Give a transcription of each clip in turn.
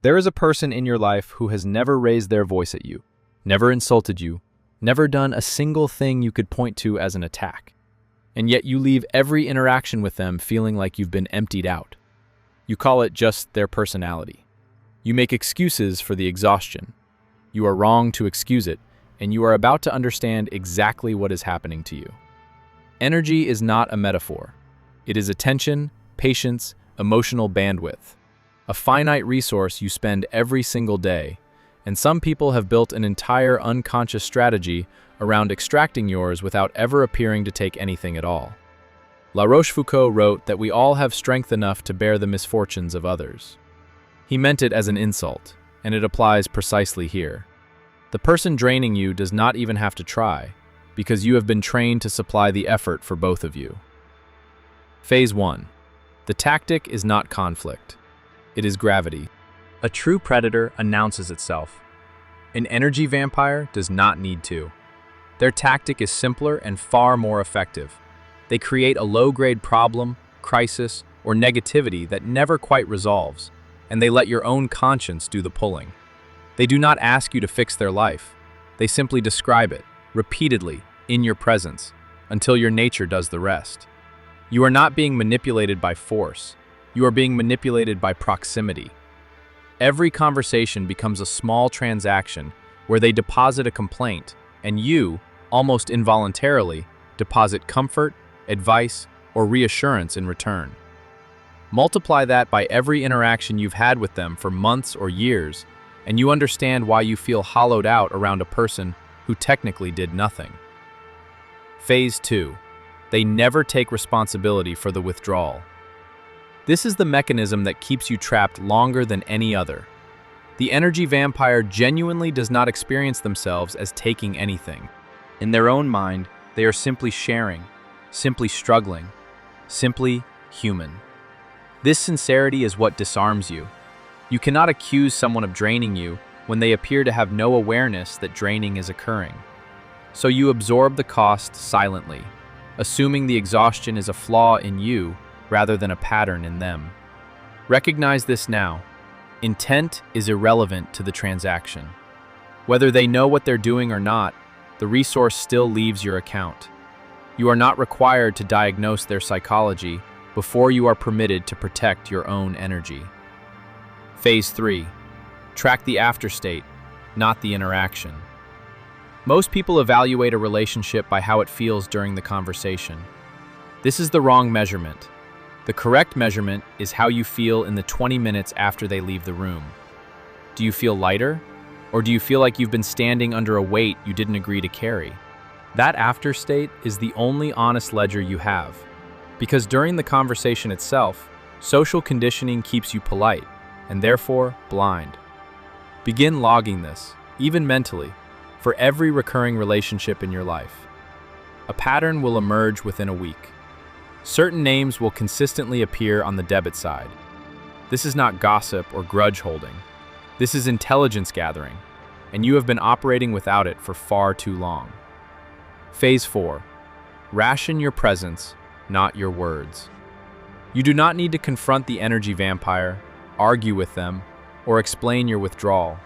There is a person in your life who has never raised their voice at you, never insulted you, never done a single thing you could point to as an attack. And yet you leave every interaction with them feeling like you've been emptied out. You call it just their personality. You make excuses for the exhaustion. You are wrong to excuse it, and you are about to understand exactly what is happening to you. Energy is not a metaphor. It is attention, patience, emotional bandwidth. A finite resource you spend every single day, and some people have built an entire unconscious strategy around extracting yours without ever appearing to take anything at all. La Rochefoucauld wrote that we all have strength enough to bear the misfortunes of others. He meant it as an insult, and it applies precisely here. The person draining you does not even have to try, because you have been trained to supply the effort for both of you. Phase 1. The tactic is not conflict. It is gravity. A true predator announces itself. An energy vampire does not need to. Their tactic is simpler and far more effective. They create a low-grade problem, crisis, or negativity that never quite resolves, and they let your own conscience do the pulling. They do not ask you to fix their life. They simply describe it, repeatedly, in your presence, until your nature does the rest. You are not being manipulated by force. You are being manipulated by proximity. Every conversation becomes a small transaction where they deposit a complaint, and you, almost involuntarily, deposit comfort, advice, or reassurance in return. Multiply that by every interaction you've had with them for months or years, and you understand why you feel hollowed out around a person who technically did nothing. Phase 2. They never take responsibility for the withdrawal. This is the mechanism that keeps you trapped longer than any other. The energy vampire genuinely does not experience themselves as taking anything. In their own mind, they are simply sharing, simply struggling, simply human. This sincerity is what disarms you. You cannot accuse someone of draining you when they appear to have no awareness that draining is occurring. So you absorb the cost silently, assuming the exhaustion is a flaw in you rather than a pattern in them. Recognize this now. Intent is irrelevant to the transaction. Whether they know what they're doing or not, the resource still leaves your account. You are not required to diagnose their psychology before you are permitted to protect your own energy. Phase 3. Track the afterstate, not the interaction. Most people evaluate a relationship by how it feels during the conversation. This is the wrong measurement. The correct measurement is how you feel in the 20 minutes after they leave the room. Do you feel lighter? Or do you feel like you've been standing under a weight you didn't agree to carry? That afterstate is the only honest ledger you have. Because during the conversation itself, social conditioning keeps you polite, and therefore blind. Begin logging this, even mentally, for every recurring relationship in your life. A pattern will emerge within a week. Certain names will consistently appear on the debit side. This is not gossip or grudge holding. This is intelligence gathering, and you have been operating without it for far too long. Phase 4. Ration your presence, not your words. You do not need to confront the energy vampire, argue with them, or explain your withdrawal.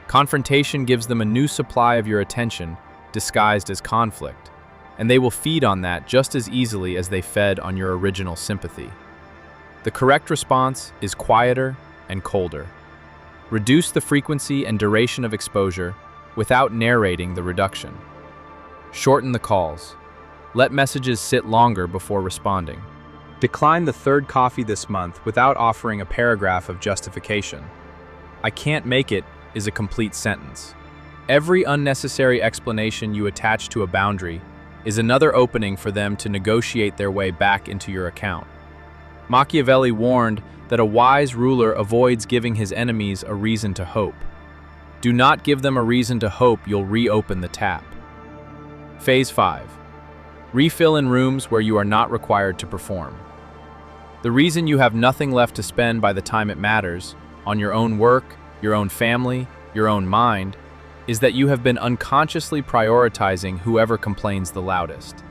Confrontation gives them a new supply of your attention, disguised as conflict, and they will feed on that just as easily as they fed on your original sympathy. The correct response is quieter and colder. Reduce the frequency and duration of exposure without narrating the reduction. Shorten the calls. Let messages sit longer before responding. Decline the third coffee this month without offering a paragraph of justification. I can't make it is a complete sentence. Every unnecessary explanation you attach to a boundary is another opening for them to negotiate their way back into your account. Machiavelli warned that a wise ruler avoids giving his enemies a reason to hope. Do not give them a reason to hope you'll reopen the tap. Phase 5. Refill in rooms where you are not required to perform. The reason you have nothing left to spend by the time it matters, on your own work, your own family, your own mind, is that you have been unconsciously prioritizing whoever complains the loudest.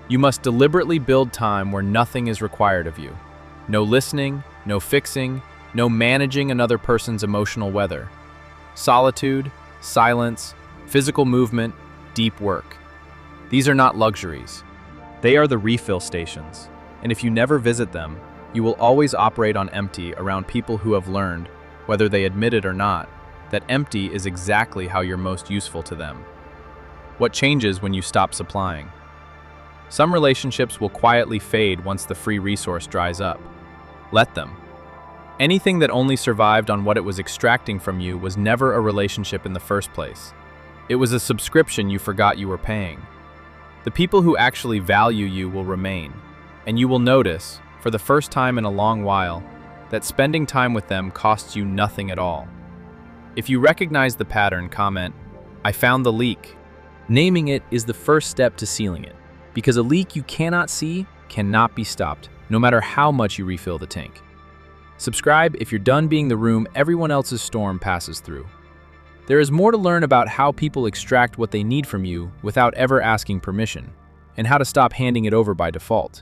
You must deliberately build time where nothing is required of you. No listening, no fixing, No managing another person's emotional weather. Solitude, silence, physical movement, deep work. These are not luxuries. They are the refill stations. And if you never visit them, you will always operate on empty around people who have learned, whether they admit it or not, that empty is exactly how you're most useful to them. What changes when you stop supplying? Some relationships will quietly fade once the free resource dries up. Let them. Anything that only survived on what it was extracting from you was never a relationship in the first place. It was a subscription you forgot you were paying. The people who actually value you will remain, and you will notice, for the first time in a long while, that spending time with them costs you nothing at all. If you recognize the pattern, comment, "I found the leak." Naming it is the first step to sealing it, because a leak you cannot see cannot be stopped, no matter how much you refill the tank. Subscribe if you're done being the room everyone else's storm passes through. There is more to learn about how people extract what they need from you without ever asking permission, and how to stop handing it over by default.